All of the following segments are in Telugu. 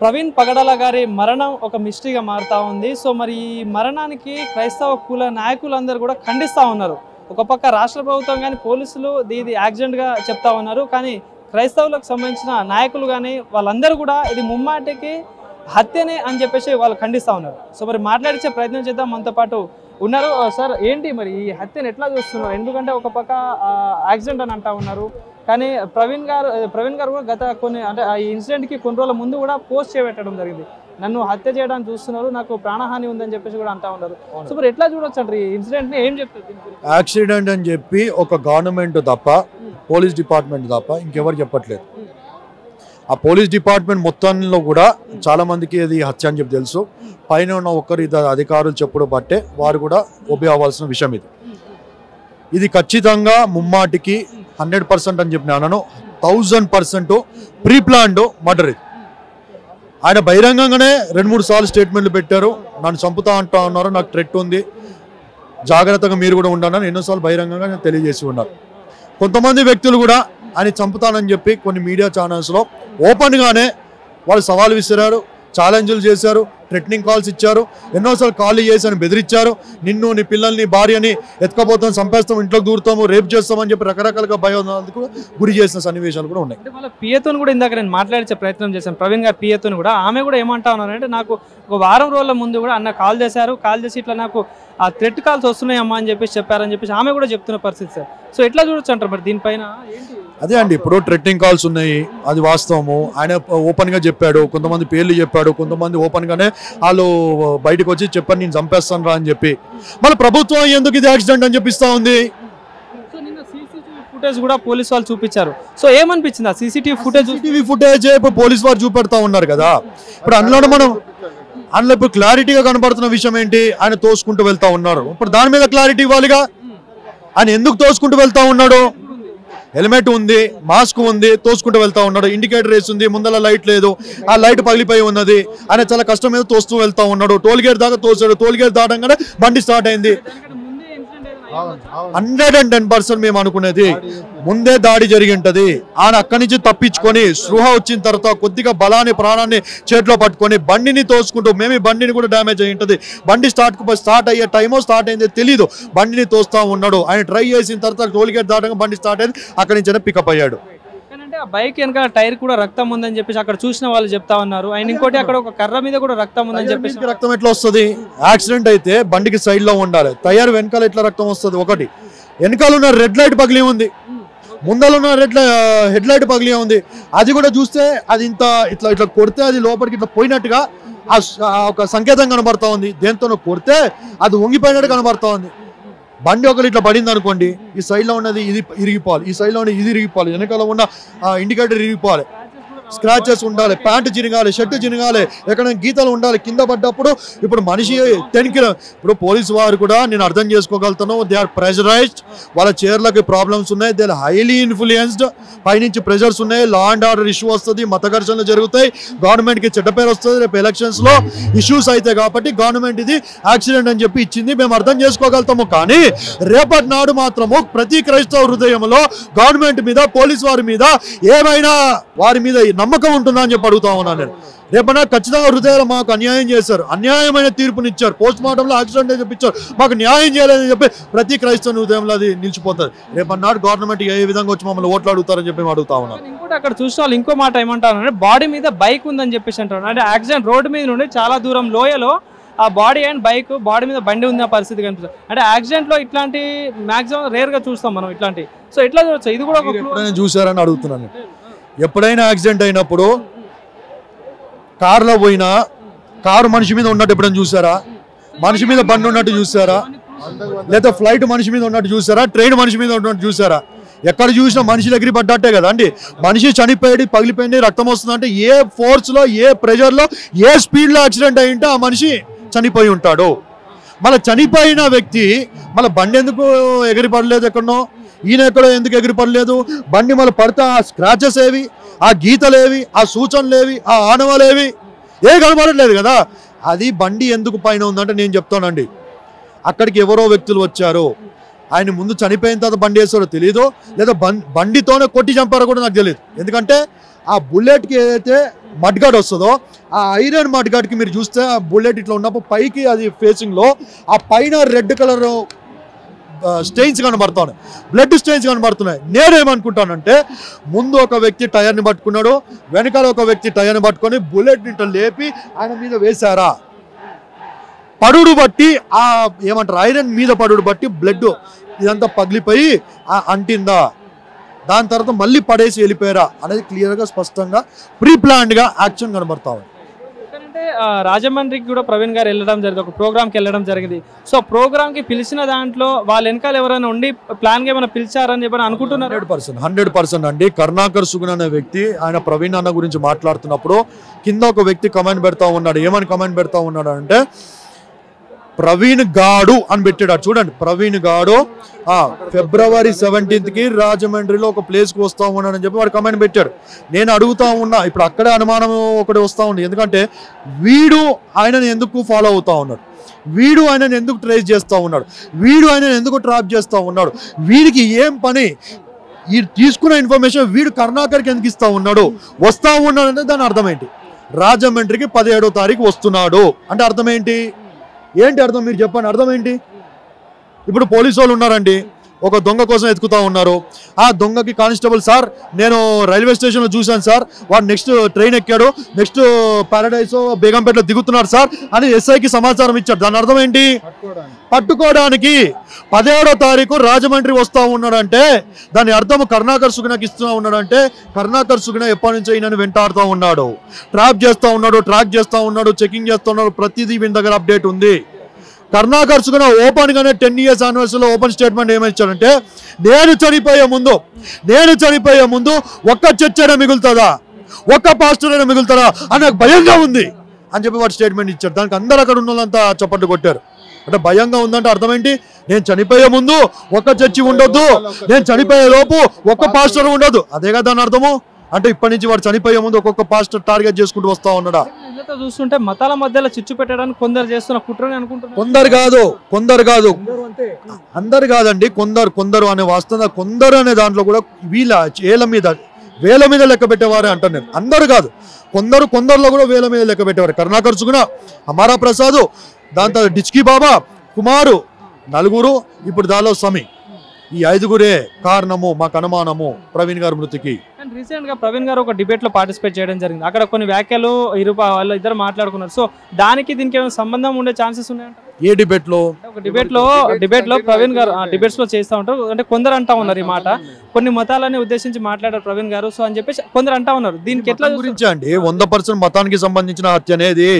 ప్రవీణ్ పగడాల గారి మరణం ఒక మిస్టరీగా మారుతా ఉంది. సో మరి ఈ మరణానికి క్రైస్తవ కుల నాయకులందరూ కూడా ఖండిస్తూ ఉన్నారు. ఒక పక్క రాష్ట్ర ప్రభుత్వం కానీ పోలీసులు ఇది యాక్సిడెంట్గా చెప్తా ఉన్నారు. కానీ క్రైస్తవులకు సంబంధించిన నాయకులు కానీ వాళ్ళందరూ కూడా ఇది ముమ్మాటికి హత్యనే అని చెప్పేసి వాళ్ళు ఖండిస్తూ ఉన్నారు. సో మరి మాట్లాడించే ప్రయత్నం చేద్దాం. మనతో పాటు ఉన్నారు. సార్ ఏంటి మరి ఈ హత్యను ఎట్లా చూస్తున్నారు? ఎందుకంటే ఒక పక్క యాక్సిడెంట్ అని అంటా ఉన్నారు. కానీ ప్రవీణ్ గారు కూడా గత కొన్ని అంటే ఈ ఇన్సిడెంట్కి కొన్ని రోజుల ముందు కూడా పోస్ట్ చేయబెట్టడం జరిగింది. నన్ను హత్య చేయడానికి చూస్తున్నారు, నాకు ప్రాణహాని ఉందని చెప్పేసి కూడా అంటా ఉన్నారు. సో మరి ఎట్లా చూడొచ్చు అంటారు ఈ ఇన్సిడెంట్ని? ఏం చెప్తారు? యాక్సిడెంట్ అని చెప్పి ఒక గవర్నమెంట్ తప్ప పోలీస్ డిపార్ట్మెంట్ తప్ప ఇంకెవరు చెప్పట్లేదు. ఆ పోలీస్ డిపార్ట్మెంట్ మొత్తంలో కూడా చాలా మందికి అది హత్య అని చెప్పి తెలుసు. పైన ఉన్న ఒక్కరు అధికారులు చెప్పుడు బట్టే వారు కూడా ఒబే అవ్వాల్సిన విషయం ఇది ఖచ్చితంగా ముమ్మాటికి 100% అని చెప్పిన అన్నను 1000% ప్రీ ప్లాన్డ్ మర్డర్. ఇది ఆయన బహిరంగంగానే 2-3 సార్లు స్టేట్మెంట్లు పెట్టారు. నన్ను చంపుతా అంటా ఉన్నారు, నాకు థ్రెట్ ఉంది, జాగ్రత్తగా మీరు కూడా ఉండాలని ఎన్నోసార్లు బహిరంగంగా తెలియజేసి ఉన్నారు. కొంతమంది వ్యక్తులు కూడా ఆయన చంపుతానని చెప్పి కొన్ని మీడియా ఛానల్స్లో ఓపెన్గానే వాళ్ళు సవాల్ విసిరారు, ఛాలెంజ్లు చేశారు, థ్రెటనింగ్ కాల్స్ ఇచ్చారు, ఎన్నోసార్లు కాల్ చేసి బెదిరించారు. నిన్ను, నీ పిల్లల్ని, భార్యని ఎత్తుకపోతాం, చంపేస్తాం, ఇంట్లోకి దూరుతాము, రేప్ చేస్తామని చెప్పి రకరకాలుగా భయోందనకు గురి చేసిన సన్నివేశాలు కూడా ఉన్నాయి. వాళ్ళ పియతోని కూడా ఇందాక నేను మాట్లాడించే ప్రయత్నం చేశాను. ప్రవీణ్ గారి పియతోని కూడా ఆమె కూడా ఏమంటా ఉన్నారంటే, నాకు ఒక వారం రోజుల ముందు కూడా అన్న కాల్ చేశారు, కాల్ చేసి ఇట్లా నాకు ఆ థ్రెట్ కాల్స్ వస్తున్నాయమ్మా అని చెప్పేసి చెప్పారని చెప్పేసి ఆమె కూడా చెప్తున్న పరిస్థితి సార్. సో ఎట్లా చూడొచ్చు అంటారు మరి దీనిపైన? అదే అండి, ఇప్పుడు థ్రెటనింగ్ కాల్స్ ఉన్నాయి, అది వాస్తవము. ఆయన ఓపెన్గా చెప్పాడు, కొంతమంది పేర్లు చెప్పాడు, కొంతమంది ఓపెన్గానే వాళ్ళు బయటకు వచ్చి చెప్పాను నేను చంపేస్తాను రా అని చెప్పి. మళ్ళీ ప్రభుత్వం ఎందుకు ఇది యాక్సిడెంట్ అని చెప్పిస్తా ఉంది? ఫుటేజ్ కూడా పోలీస్ వాళ్ళు చూపించారు. సో ఏమనిపించింది ఆ సీసీటీవీ ఫుటేజ్ ఇప్పుడు పోలీస్ వారు చూపెడతా ఉన్నారు కదా. ఇప్పుడు అందులో ఇప్పుడు క్లారిటీగా కనబడుతున్న విషయం ఏంటి? ఆయన తోసుకుంటూ వెళ్తా ఉన్నారు. ఇప్పుడు దాని మీద క్లారిటీ ఇవ్వాలిగా. ఆయన ఎందుకు తోసుకుంటూ వెళ్తా ఉన్నాడు? హెల్మెట్ ఉంది, మాస్క్ ఉంది, తోసుకుంటూ వెళ్తా ఉన్నాడు. ఇండికేటర్ వేసి ఉంది, ముందర లైట్ లేదు, ఆ లైట్ పగిలిపోయి ఉన్నది. ఆయన చాలా కష్టం మీద తోస్తూ వెళ్తా ఉన్నాడు. టోల్గేట్ దాకా తోసాడు. టోల్గేట్ దాటంగానే బండి స్టార్ట్ అయింది. 110% మేము అనుకునేది ముందే దాడి జరిగి ఉంటది. ఆయన అక్కడి నుంచి తప్పించుకొని స్పృహ వచ్చిన తర్వాత కొద్దిగా బలాన్ని, ప్రాణాన్ని చేతిలో పట్టుకొని బండిని తోసుకుంటూ, మేము ఈ బండిని కూడా డ్యామేజ్ అయి ఉంటుంది. బండి స్టార్ట్ అయ్యే టైమో స్టార్ట్ అయింది తెలీదు, బండిని తోస్తా ఉన్నాడు. ఆయన ట్రై చేసిన తర్వాత టోల్గేట్ దాటంగా బండి స్టార్ట్ అయింది, అక్కడి నుంచి పికప్ అయ్యాడు. బైక్ వెనకాల టైర్ కూడా రక్తం ఉందని చెప్పేసి అక్కడ చూసిన వాళ్ళు చెప్తా ఉన్నారు. ఆయన ఇంకోటి అక్కడ ఒక కర్ర మీద కూడా రక్తం ఉందని చెప్పేసి. రక్తం ఎట్లా వస్తుంది? యాక్సిడెంట్ అయితే బండికి సైడ్ లో ఉండాలి, టైర్ వెనకాల ఎట్లా రక్తం వస్తుంది? ఒకటి వెనకాల ఉన్న రెడ్ లైట్ పగిలి ఉంది, ముందర ఉన్న హెడ్ లైట్ పగిలి ఉంది. అది కూడా చూస్తే అది ఇట్లా కొడితే అది లోపలికి ఇట్లా పోయినట్టుగా ఒక సంకేతం కనబడతా ఉంది. దేంతో కొడితే అది వంగిపోయినట్టు కనబడతా ఉంది. బండి ఒకరు ఇట్లా పడింది అనుకోండి, ఈ సైడ్లో ఉన్నది ఇది ఇరిగిపోవాలి, ఈ సైడ్లో ఉన్నది ఇది ఇరిగిపోవాలి, వెనకాల ఉన్న ఇండికేటర్ ఇరిగిపోవాలి, స్క్రాచెస్ ఉండాలి, ప్యాంటు చిరగాలి, షర్టు చిరగాలి, ఎక్కడ గీతలు ఉండాలి. కింద పడ్డప్పుడు ఇప్పుడు మనిషి 10 కిలో ఇప్పుడు పోలీసు వారు కూడా నేను అర్థం చేసుకోగలుగుతాను. దే ఆర్ ప్రెషరైజ్డ్, వాళ్ళ చైర్లకి ప్రాబ్లమ్స్ ఉన్నాయి, దే ఆర్ హైలీ ఇన్ఫ్లుయెన్స్డ్, పైనుంచి ప్రెషర్స్ ఉన్నాయి, లా అండ్ ఆర్డర్ ఇష్యూ వస్తుంది, మత ఘర్షణలు జరుగుతాయి, గవర్నమెంట్కి చెడ్డ పేరు వస్తుంది, రేపు ఎలక్షన్స్లో ఇష్యూస్ అయితే కాబట్టి గవర్నమెంట్ ఇది యాక్సిడెంట్ అని చెప్పి ఇచ్చింది, మేము అర్థం చేసుకోగలుగుతాము. కానీ రేపటి నాడు మాత్రము ప్రతి క్రైస్తవ హృదయంలో గవర్నమెంట్ మీద, పోలీసు వారి మీద ఏమైనా వారి మీద నమ్మకం ఉంటుందా అని చెప్పి అడుగుతా ఉన్నాను నేను. రేపన్నా ఖచ్చితంగా హృదయాలు మాకు అన్యాయం చేశారు, అన్యాయమైన తీర్పునిచ్చారు, పోస్ట్ మార్టంలో యాక్సిడెంట్ అని చెప్పించారు, మాకు న్యాయం చేయాలని చెప్పి ప్రతి క్రైస్తవ హృదయంలో అది నిలిచిపోతుంది. రేపన్నాడు గవర్నమెంట్ ఏ విధంగా వచ్చి మమ్మల్ని ఓట్లు అడుగుతారని చెప్పి అడుగుతా ఉన్నాను. ఇంకోటి అక్కడ చూసిన వాళ్ళు ఇంకో మాట ఏమంటారు అంటే, బాడీ మీద బైక్ ఉందని చెప్పేసి అంటారు. అంటే యాక్సిడెంట్ రోడ్డు మీద నుండి చాలా దూరం లోయలో ఆ బాడీ అండ్ బైక్, బాడీ మీద బండి ఉన్న పరిస్థితి కనిపిస్తుంది. అంటే యాక్సిడెంట్ లో ఇట్లాంటి మాక్సిమం రేర్ గా చూస్తాం మనం ఇట్లాంటి. సో ఎట్లా చూడొచ్చు? ఇది కూడా ఎప్పుడైనా చూసారని అడుగుతున్నాను. ఎప్పుడైనా యాక్సిడెంట్ అయినప్పుడు కారులో పోయినా కారు మనిషి మీద ఉన్నట్టు ఎప్పుడైనా చూసారా? మనిషి మీద బండి ఉన్నట్టు చూసారా? లేదా ఫ్లైట్ మనిషి మీద ఉన్నట్టు చూసారా? ట్రైన్ మనిషి మీద ఉన్నట్టు చూసారా? ఎక్కడ చూసినా మనిషి ఎగిరి పడ్డట్టే కదా అండి. మనిషి చనిపోయి పగిలిపోయింది, రక్తం వస్తుందంటే ఏ ఫోర్స్లో, ఏ ప్రెషర్లో, ఏ స్పీడ్లో యాక్సిడెంట్ అయ్యింటే ఆ మనిషి చనిపోయి ఉంటాడు. మళ్ళీ చనిపోయిన వ్యక్తి మళ్ళీ బండి ఎందుకు ఎగిరి పడలేదు? ఎక్కడనో ఈయన ఎక్కడో ఎందుకు ఎగిరి పడలేదు? బండి మళ్ళీ పడితే ఆ స్క్రాచెస్ ఏవి, ఆ గీతలేవి, ఆ సూచనలేవి, ఆ ఆనవాలేవి ఏ కనబడట్లేదు కదా. అది బండి ఎందుకు పైన ఉందంటే నేను చెప్తానండి, అక్కడికి ఎవరో వ్యక్తులు వచ్చారు, ఆయన ముందు చనిపోయిన తర్వాత బండి వేస్తారో తెలియదు, లేదా బండితోనే కొట్టి చంపారో కూడా నాకు తెలియదు. ఎందుకంటే ఆ బుల్లెట్కి ఏదైతే మడ్గాడ్ వస్తుందో ఆ ఐరన్ మడ్గాడ్కి మీరు చూస్తే ఆ బుల్లెట్ ఇట్లా ఉన్నప్పుడు పైకి అది ఫేసింగ్లో ఆ పైన రెడ్ కలర్ స్టెయిన్స్ కనబడుతున్నాయి, బ్లడ్ స్టెయిన్స్ కనబడుతున్నాయి. నేనేమనుకుంటానంటే ముందు ఒక వ్యక్తి టైర్ని పట్టుకున్నాడు, వెనకాల ఒక వ్యక్తి టైర్ని పట్టుకొని బుల్లెట్ని ఇట్లా లేపి ఆయన మీద వేశారా, పడుడు బట్టి ఆ ఏమంటారు ఐరన్ మీద పడుడు బట్టి బ్లడ్ ఇదంతా పగిలిపోయి అంటిందా, దాని తర్వాత మళ్ళీ పడేసి వెళ్ళిపోయారా అనేది క్లియర్గా స్పష్టంగా ప్రీ ప్లాన్డ్గా యాక్షన్ కనబడతా ఉంది. అంటే రాజమండ్రికి కూడా ప్రవీణ్ గారు వెళ్ళడం జరిగింది, ఒక ప్రోగ్రామ్కి వెళ్ళడం జరిగింది. సో ప్రోగ్రామ్కి పిలిచిన దాంట్లో వాళ్ళ వెనకాల ఎవరైనా ఉండి ప్లాన్గా ఏమైనా పిలిచారని చెప్పని అనుకుంటున్నారు? 100% అండి. కరుణాకర్ సుగుణ అనే వ్యక్తి ఆయన ప్రవీణ్ అన్న గురించి మాట్లాడుతున్నప్పుడు కింద ఒక వ్యక్తి కమెంట్ పెడతా ఉన్నాడు. ఏమని కమెంట్ పెడతా ఉన్నాడు అంటే ప్రవీణ్ గాడు అని పెట్టాడు. చూడండి, ప్రవీణ్ గాడు February 17th రాజమండ్రిలో ఒక ప్లేస్కి వస్తా ఉన్నాడని చెప్పి వాడు కమెంట్ పెట్టాడు. నేను అడుగుతా ఉన్నా, ఇప్పుడు అక్కడే అనుమానం ఒకటి వస్తూ ఉంది. ఎందుకంటే వీడు ఆయనను ఎందుకు ఫాలో అవుతా ఉన్నాడు, వీడు ఆయనను ఎందుకు ట్రేస్ చేస్తూ ఉన్నాడు, వీడు ఆయనను ఎందుకు ట్రాప్ చేస్తూ ఉన్నాడు, వీడికి ఏం పని, ఈ తీసుకున్న ఇన్ఫర్మేషన్ వీడు కరుణాకర్కి ఎందుకు ఇస్తూ ఉన్నాడు, వస్తూ ఉన్నాడు అంటే దాని అర్థం ఏంటి? రాజమండ్రికి 17వ తారీఖు వస్తున్నాడు అంటే అర్థం ఏంటి? ఏంటి అర్థం మీరు చెప్పండి, అర్థం ఏంటి? ఇప్పుడు పోలీసు వాళ్ళు ఉన్నారండి, ఒక దొంగ కోసం ఎత్తుకుతా ఉన్నారు. ఆ దొంగకి కానిస్టేబుల్ సార్ నేను రైల్వే స్టేషన్లో చూశాను సార్, వాడు నెక్స్ట్ ట్రైన్ ఎక్కాడు, నెక్స్ట్ పారడైస్ బేగంపేటలో దిగుతున్నాడు సార్ అని ఎస్ఐకి సమాచారం ఇచ్చాడు. దాని అర్థం ఏంటి? పట్టుకోవడానికి 17వ తారీఖు రాజమండ్రి వస్తూ ఉన్నాడంటే దాని అర్థం కరుణాకర్ సుగుణకి ఇస్తూ ఉన్నాడంటే కరుణాకర్ సుగుణ ఎప్పటి నుంచో ఈయనను వెంటాడుతూ ఉన్నాడు, ట్రాప్ చేస్తూ ఉన్నాడు, ట్రాక్ చేస్తూ ఉన్నాడు, చెకింగ్ చేస్తూ ఉన్నాడు, ప్రతిదీ వీని దగ్గర అప్డేట్ ఉంది. కరుణాకర్ సుగుణ ఓపెన్ గానే 10 years యానివర్సరీలో ఓపెన్ స్టేట్మెంట్ ఏమిచ్చాడంటే నేను చనిపోయే ముందు ఒక్క చర్చ్ అయినా మిగులుతుందా, ఒక్క పాస్టర్ అయినా మిగులుతుందా అని నాకు భయంగా ఉంది అని చెప్పి వాడు స్టేట్మెంట్ ఇచ్చాడు. దానికి అందరూ అక్కడ ఉన్న వాళ్ళంతా చప్పట్లు కొట్టారు. అంటే భయంగా ఉందంటే అర్థం ఏంటి? నేను చనిపోయే ముందు ఒక్క చర్చి ఉండొద్దు, నేను చనిపోయే లోపు ఒక్క పాస్టర్ ఉండొద్దు, అదేగా దాని అర్థము. అంటే ఇప్పటి నుంచి వాడు చనిపోయే ముందు ఒక్కొక్క పాస్టర్ టార్గెట్ చేసుకుంటూ వస్తా ఉన్నాడా? చూస్తుంటే మతాల మధ్యలో చిచ్చు పెట్టడానికి కొందరు చేస్తున్న కుట్రని అనుకుంటున్నారు. కొందరు కాదు అందరు కాదండి, కొందరు అనే వాస్తవంగా కొందరు అనే దాంట్లో కూడా వీళ్ళ వేల మీద లెక్క పెట్టేవారే అంటాను నేను. అందరు కాదు, కొందరులో కూడా వేల మీద లెక్క పెట్టేవారు. కరుణాకర్ సుగుణ, అమారా ప్రసాద్, దాని తర్వాత డిచ్కీ బాబా, కుమారు, నలుగురు, ఇప్పుడు దానిలో సమీ, ఈ 5గురే కారణము మాకు అనుమానము ప్రవీణ్ గారి మృతికి. రీసెంట్ గా ప్రవీణ్ గారు ఒక డిబేట్ లో పార్టిసిపేట్ చేయడం జరిగింది. అక్కడ కొన్ని వ్యాఖ్యలు వాళ్ళు ఇద్దరు మాట్లాడుకున్నారు. సో దానికి దీనికి ఏమైనా సంబంధం ఉండే ఛాన్సెస్ ఉన్నాయంట? ఏ డిబేట్ లో? ఒక డిబేట్ లో ప్రవీణ్ గారు డిబేట్స్ లో చేస్తూ ఉంటారు. అంటే కొందరు అంటా ఉన్నారు ఈ మాట, కొన్ని మతాలని ఉద్దేశించి మాట్లాడారు ప్రవీణ్ గారు సో అని చెప్పేసి కొందరు అంటా ఉన్నారు. దీనికి ఎట్లా గురించి అండి? 100% మతానికి సంబంధించిన హత్య అనేది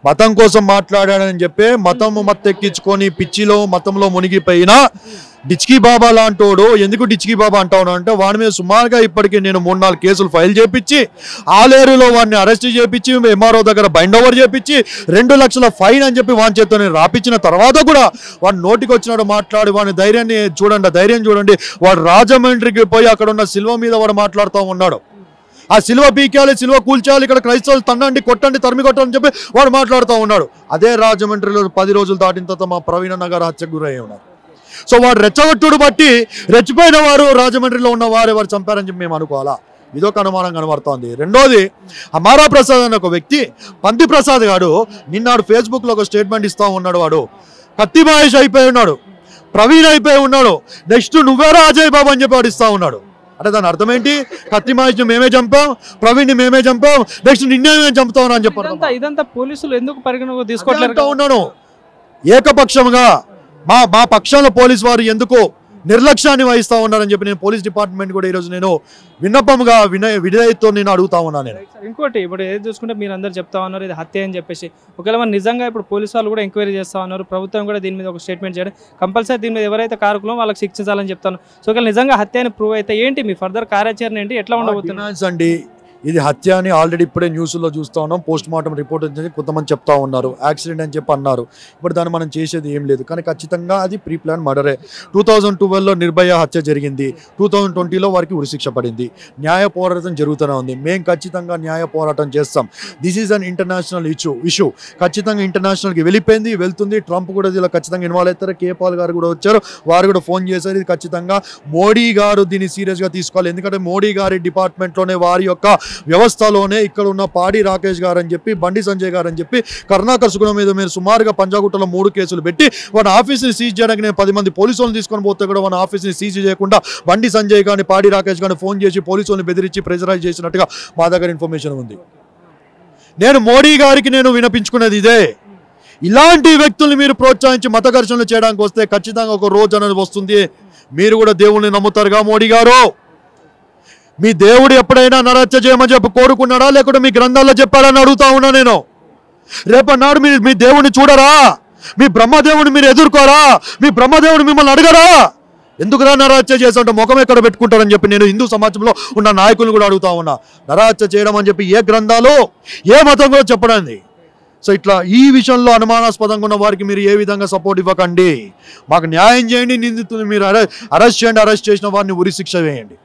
మతం కోసం మాట్లాడాడని చెప్పి మత్తెక్కించుకొని పిచ్చిలో మతంలో మునిగిపోయినా డిచ్కీ బాబా లాంటోడు ఎందుకు డిచ్కీ బాబా అంటావు అంటే వాడి మీద సుమారుగా ఇప్పటికీ నేను 3-4 కేసులు ఫైల్ చేపించి ఆలేరులో వాడిని అరెస్ట్ చేపించి ఎంఆర్ఓ దగ్గర బైండ్ ఓవర్ చేపించి 2 లక్షల ఫైన్ అని చెప్పి వాని చేత రాపించిన తర్వాత కూడా వాడు నోటికి వచ్చినాడు మాట్లాడి వాని ధైర్యం చూడండి. వాడు రాజమండ్రికి పోయి అక్కడ ఉన్న సిల్వ మీద వాడు మాట్లాడుతూ ఉన్నాడు. ఆ సిల్వ పీకేయాలి, సిల్వ కూల్చేయాలి, ఇక్కడ క్రైస్తవులు తన్నండి, కొట్టండి, తరిమి కొట్టని చెప్పి వాడు మాట్లాడుతూ ఉన్నాడు. అదే రాజమండ్రిలో 10 రోజులు దాటిన తర్వాత మా ప్రవీణ్ అన్న గారు హత్యకు గురయ్యి ఉన్నారు. సో వాడు రెచ్చగొట్టుడు బట్టి రెచ్చిపోయిన వారు రాజమండ్రిలో ఉన్న వారు ఎవరు చంపారని చెప్పి మేము అనుకోవాలా? ఇదొక అనుమానం కనబడుతోంది. రెండోది, అమారా ప్రసాద్ అనే ఒక వ్యక్తి, పంది ప్రసాద్ గారు నిన్నాడు ఫేస్బుక్లో ఒక స్టేట్మెంట్ ఇస్తూ ఉన్నాడు. వాడు కత్తి మహేష్ అయిపోయి ఉన్నాడు, ప్రవీణ్ అయిపోయి ఉన్నాడు, నెక్స్ట్ నువ్వేరా అజయ్ బాబు అని చెప్పి వాడు ఇస్తూ ఉన్నాడు. అంటే దాని అర్థం ఏంటి? కత్తి మహేష్ని మేమే చంపాం, ప్రవీణ్ని మేమే చంపాం, నెక్స్ట్ నిన్నే మేము చంపుతామని అని చెప్పారు. ఇదంతా పోలీసులు ఎందుకు పరిగణలోకి తీసుకోవట్లేదు ఉన్నాను? ఏకపక్షంగా మా పక్షంలో పోలీసు వారు ఎందుకు నిర్లక్ష్యాన్ని వహిస్తూ ఉన్నారని చెప్పి నేను పోలీస్ డిపార్ట్మెంట్ కూడా ఈరోజు నేను విన్నపంగా విధేయతతో నేను అడుగుతా ఉన్నాను. నేను ఇంకోటి ఇప్పుడు ఏది చూసుకుంటే మీరు అందరు చెప్తా ఉన్నారు ఇది హత్య అని చెప్పేసి, ఒకవేళ మరి నిజంగా ఇప్పుడు పోలీసు వాళ్ళు కూడా ఎంక్వైరీ చేస్తా ఉన్నారు, ప్రభుత్వం కూడా దీని మీద ఒక స్టేట్మెంట్ చేయడం కంపల్సరీ, దీని మీద ఎవరైతే కారకులో వాళ్ళకి శిక్షించాలని చెప్తాను. సో ఒకవేళ నిజంగా హత్య అని ప్రూవ్ అయితే ఏంటి మీ ఫర్దర్ కార్యాచరణ ఏంటి, ఎట్లా ఉండబోతుంది అండి? ఇది హత్య అని ఆల్రెడీ ఇప్పుడే న్యూస్లో చూస్తూ ఉన్నాం. పోస్ట్ మార్టం రిపోర్ట్ వచ్చి కొంతమంది చెప్తా ఉన్నారు యాక్సిడెంట్ అని చెప్పి అన్నారు. ఇప్పుడు దాన్ని మనం చేసేది ఏం లేదు, కానీ ఖచ్చితంగా అది ప్రీ ప్లాన్ మర్డరే. 2012లో నిర్భయ హత్య జరిగింది, 2020లో వారికి ఉరిశిక్ష పడింది. న్యాయ పోరాటం జరుగుతూనే ఉంది. మేము ఖచ్చితంగా న్యాయ పోరాటం చేస్తాం. This is an international issue. ఖచ్చితంగా ఇంటర్నేషనల్కి వెళ్ళిపోయింది, వెళ్తుంది. ట్రంప్ కూడా దీనిలో ఖచ్చితంగా ఇన్వాల్వ్ అవుతారు. కేపాల్ గారు కూడా వచ్చారు, వారు కూడా ఫోన్ చేశారు. ఇది ఖచ్చితంగా మోడీ గారు దీన్ని సీరియస్గా తీసుకోవాలి. ఎందుకంటే మోడీ గారి డిపార్ట్మెంట్లోనే, వారి యొక్క వ్యవస్థలోనే ఇక్కడ ఉన్న పాడి రాకేష్ గారు అని చెప్పి, బండి సంజయ్ గారు అని చెప్పి కరుణాకర్ సుగుణ మీద మీరు సుమారుగా పంజాగుట్టలో 3 కేసులు పెట్టి వారి ఆఫీస్ని సీజ్ చేయడానికి నేను 10 మంది పోలీసులను తీసుకొని పోతే కూడా మన ఆఫీస్ని సీజ్ చేయకుండా బండి సంజయ్ కానీ పాడి రాకేష్ కానీ ఫోన్ చేసి పోలీసులను బెదిరించి ప్రెజరైజ్ చేసినట్టుగా మా దగ్గర ఇన్ఫర్మేషన్ ఉంది. నేను మోడీ గారికి నేను వినిపించుకునేది ఇదే, ఇలాంటి వ్యక్తుల్ని మీరు ప్రోత్సహించి మత ఘర్షణలు చేయడానికి వస్తే ఖచ్చితంగా ఒక రోజు అనేది వస్తుంది. మీరు కూడా దేవుణ్ణి నమ్ముతారుగా మోడీ గారు? మీ దేవుడు ఎప్పుడైనా నరహత్య చేయమని చెప్పి కోరుకున్నాడా, లేకుంటే మీ గ్రంథాల్లో చెప్పాడని అడుగుతా ఉన్నా నేను. రేపన్నాడు మీ దేవుడిని చూడరా? మీ బ్రహ్మదేవుడిని మీరు ఎదుర్కోరా? మీ బ్రహ్మదేవుడు మిమ్మల్ని అడగరా? ఎందుకురా నరహత్య చేస్తుంటే ముఖం ఎక్కడ పెట్టుకుంటారని చెప్పి నేను హిందూ సమాజంలో ఉన్న నాయకులను కూడా అడుగుతా ఉన్నా. నరహత్య చేయడం అని చెప్పి ఏ గ్రంథాలు, ఏ మతం కూడా చెప్పడండి. సో ఇట్లా ఈ విషయంలో అనుమానాస్పదంగా ఉన్న వారికి మీరు ఏ విధంగా సపోర్ట్ ఇవ్వకండి. మాకు న్యాయం చేయండి, నిందితులు మీరు అరెస్ట్ చేయండి, అరెస్ట్ చేసిన వారిని ఉరి శిక్ష వేయండి.